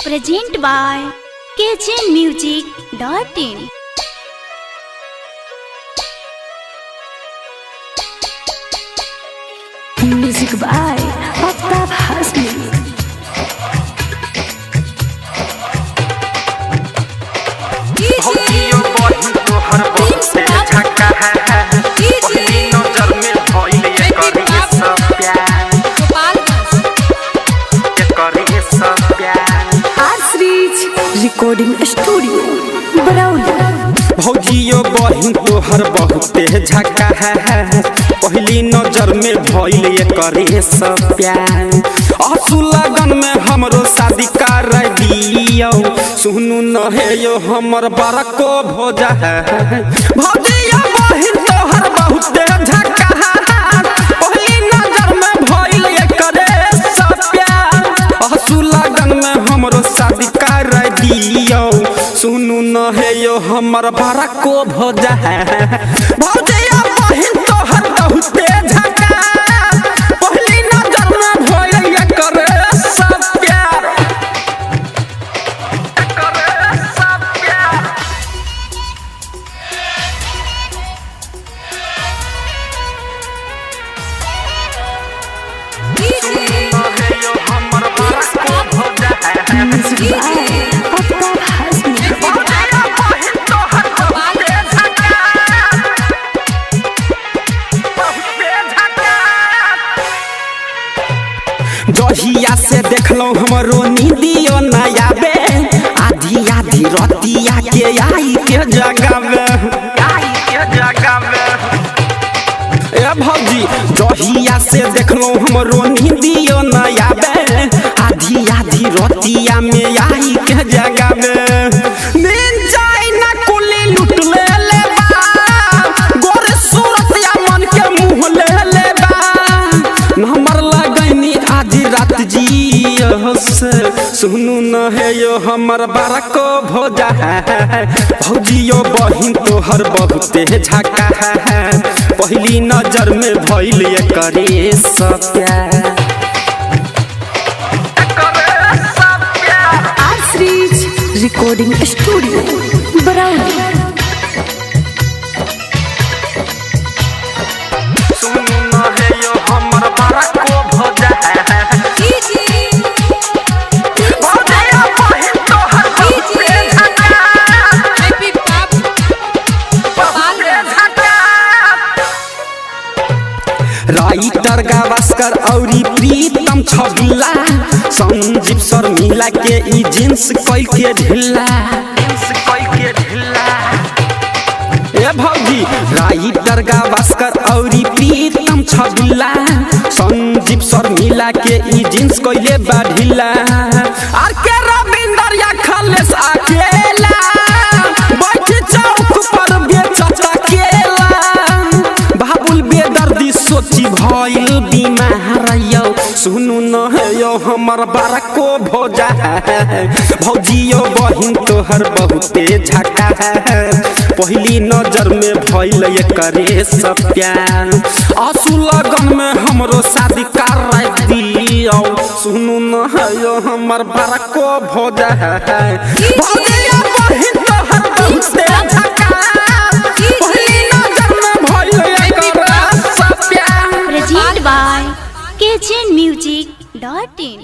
Present by KJMusic.in. Music by Aftab Hasni. Recording studio Barauli. भौजियो बहिन तोहर बहुते झका है, पहली नजर में भइल ये करे सब प्यार। आंसू लगन में हमरो शादी कर दियो, सुनू न है यो हमर बड़को भोजा है। भौजियो बहिन तोहर बहुते झका है, पहली नजर में भइल ये करे सब प्यार। आंसू लगन में हमरो शादी कर दियो, सुनू न है यो हमर बड़ा को भोजा है। भौजिया बहिन तोहर बहुते झका, पहली नजर में भइल ये करे सब प्यार, करे सब प्यार। सुनू न है यो हमर बड़ा को भोजा है। Music by Aftab Hasni. जहिया से देखलो हमरो नींदियो न आवे, आधी आधी रतिया के आई के जगावे, आई के जगावे। ए भौजी जहिया से देखलो हमरो नींदियो न आवे, आधी आधी रतिया में आई के जगावे। नींद जाई न कुली लुट ले लेबा, गोरे सूरत या मन के मुंह ले लेबा। हमर लगनी आधी रात जी से, सुनू न है यो हमर बड़ा को भोजा है। भौजियो बहिन तोहर बहुते झका है, पहली नजर में भइल ये करे सब प्यार, करे सब प्यार। आश्रीज रिकॉर्डिंग स्टूडियो बरौली। सुनू न है यो हमर बड़ा को भोजा है। भौजिया बहिन तोहर बहुते झका, बहुते झका। राइटर गावस्कर औरी प्रीतम छबिला, संजीव शर्मिला के ई जींस कई के ढिला, जींस कई के ढिला। ए भौजी राइटर गावस्कर औरी प्रीतम छबिला, संजीव शर्मिला के ई जींस कइले बा ढिला। आर के रविंदर या खलेस अकेला, बैठ चौक पर बेचता केला। बाबुल बेदर्दी सोची भइल बीमार यो, सुनू न है यो हमर बड़ा को भोजा है। भौजियो बहिन तोहर बहुते झका है, पहली नजर में भइल ये करे सब प्यार। आंसू लगन में हमरो शादी कर दियो, सुनू न है यो हमर बड़ा को भोजा है। भौजिया बहिन तोहर बहुते झका, पहली नजर में भइल ये करे सब प्यार। Present by KJMusic.in.